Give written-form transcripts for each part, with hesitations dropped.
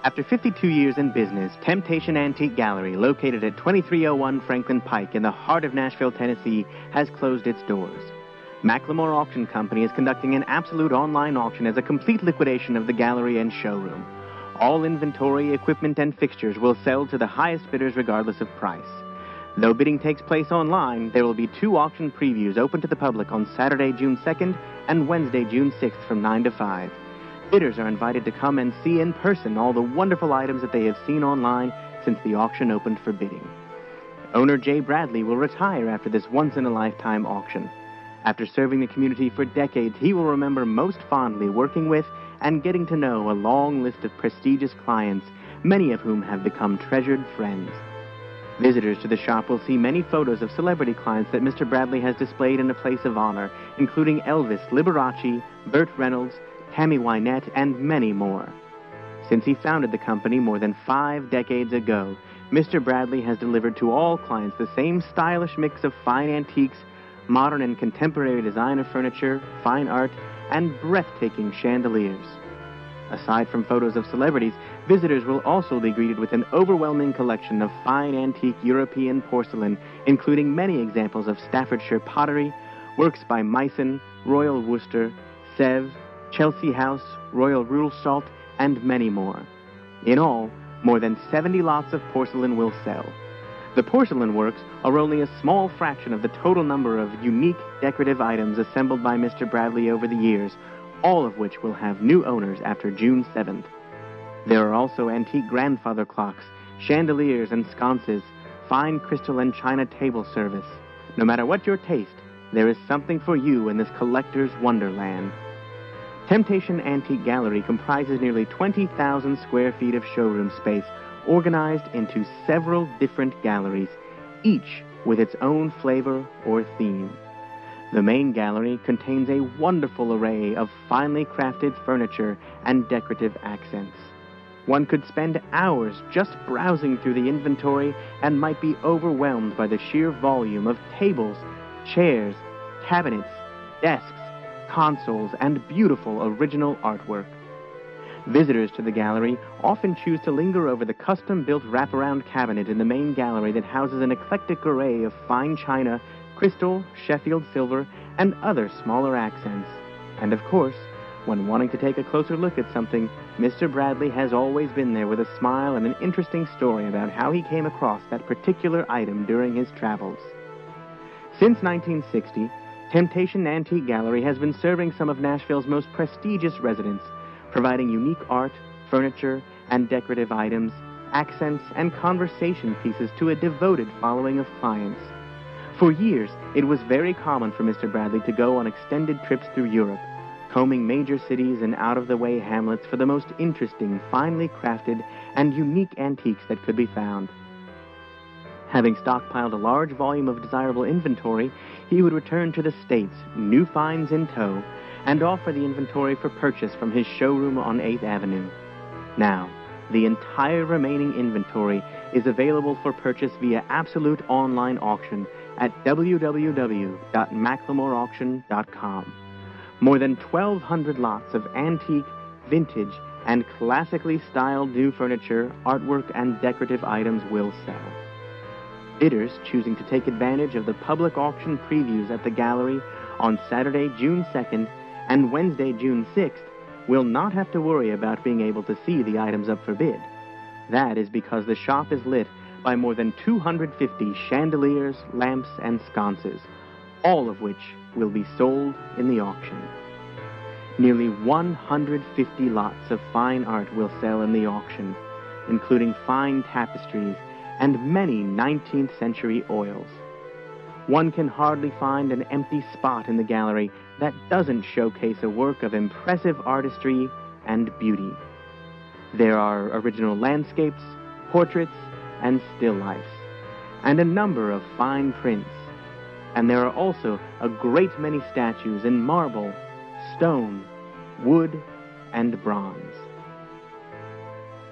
After 52 years in business, Temptation Antique Gallery, located at 2301 Franklin Pike in the heart of Nashville, Tennessee, has closed its doors. Macklemore Auction Company is conducting an absolute online auction as a complete liquidation of the gallery and showroom. All inventory, equipment, and fixtures will sell to the highest bidders regardless of price. Though bidding takes place online, there will be 2 auction previews open to the public on Saturday, June 2nd and Wednesday, June 6th from 9 to 5. Bidders are invited to come and see in person all the wonderful items that they have seen online since the auction opened for bidding. Owner Jay Bradley will retire after this once-in-a-lifetime auction. After serving the community for decades, he will remember most fondly working with and getting to know a long list of prestigious clients, many of whom have become treasured friends. Visitors to the shop will see many photos of celebrity clients that Mr. Bradley has displayed in a place of honor, including Elvis, Liberace, Burt Reynolds, Tammy Wynette, and many more. Since he founded the company more than 5 decades ago, Mr. Bradley has delivered to all clients the same stylish mix of fine antiques, modern and contemporary designer furniture, fine art, and breathtaking chandeliers. Aside from photos of celebrities, visitors will also be greeted with an overwhelming collection of fine antique European porcelain, including many examples of Staffordshire pottery, works by Meissen, Royal Worcester, Sèvres, Chelsea House, Royal Rule Salt, and many more. In all, more than 70 lots of porcelain will sell. The porcelain works are only a small fraction of the total number of unique decorative items assembled by Mr. Bradley over the years, all of which will have new owners after June 7th. There are also antique grandfather clocks, chandeliers and sconces, fine crystal and china table service. No matter what your taste, there is something for you in this collector's wonderland. Temptation Antique Gallery comprises nearly 20,000 square feet of showroom space, organized into several different galleries, each with its own flavor or theme. The main gallery contains a wonderful array of finely crafted furniture and decorative accents. One could spend hours just browsing through the inventory and might be overwhelmed by the sheer volume of tables, chairs, cabinets, desks, consoles, and beautiful original artwork. Visitors to the gallery often choose to linger over the custom-built wraparound cabinet in the main gallery that houses an eclectic array of fine china, crystal, Sheffield silver, and other smaller accents. And of course, when wanting to take a closer look at something, Mr. Bradley has always been there with a smile and an interesting story about how he came across that particular item during his travels. Since 1960, Temptation Antique Gallery has been serving some of Nashville's most prestigious residents, providing unique art, furniture, and decorative items, accents, and conversation pieces to a devoted following of clients. For years, it was very common for Mr. Bradley to go on extended trips through Europe, combing major cities and out-of-the-way hamlets for the most interesting, finely crafted, and unique antiques that could be found. Having stockpiled a large volume of desirable inventory, he would return to the States, new finds in tow, and offer the inventory for purchase from his showroom on 8th Avenue. Now, the entire remaining inventory is available for purchase via absolute online auction at www.macklemoreauction.com. More than 1,200 lots of antique, vintage, and classically styled new furniture, artwork, and decorative items will sell. Bidders choosing to take advantage of the public auction previews at the gallery on Saturday, June 2nd, and Wednesday, June 6th, will not have to worry about being able to see the items up for bid. That is because the shop is lit by more than 250 chandeliers, lamps, and sconces, all of which will be sold in the auction. Nearly 150 lots of fine art will sell in the auction, including fine tapestries and many 19th century oils. One can hardly find an empty spot in the gallery that doesn't showcase a work of impressive artistry and beauty. There are original landscapes, portraits, and still lifes, and a number of fine prints. And there are also a great many statues in marble, stone, wood, and bronze.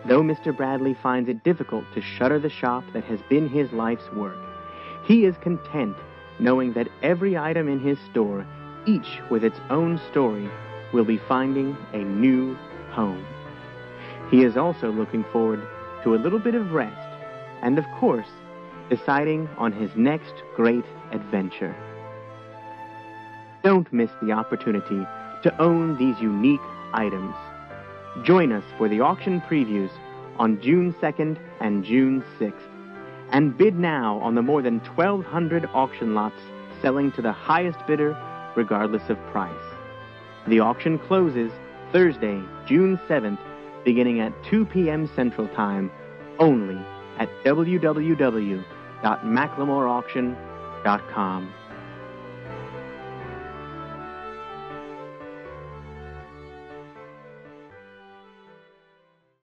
Though Mr. Bradley finds it difficult to shutter the shop that has been his life's work, he is content knowing that every item in his store, each with its own story, will be finding a new home. He is also looking forward to a little bit of rest and, of course, deciding on his next great adventure. Don't miss the opportunity to own these unique items. Join us for the auction previews on June 2nd and June 6th, and bid now on the more than 1,200 auction lots selling to the highest bidder regardless of price. The auction closes Thursday, June 7th, beginning at 2 p.m. Central Time, only at www.mclemoreauction.com.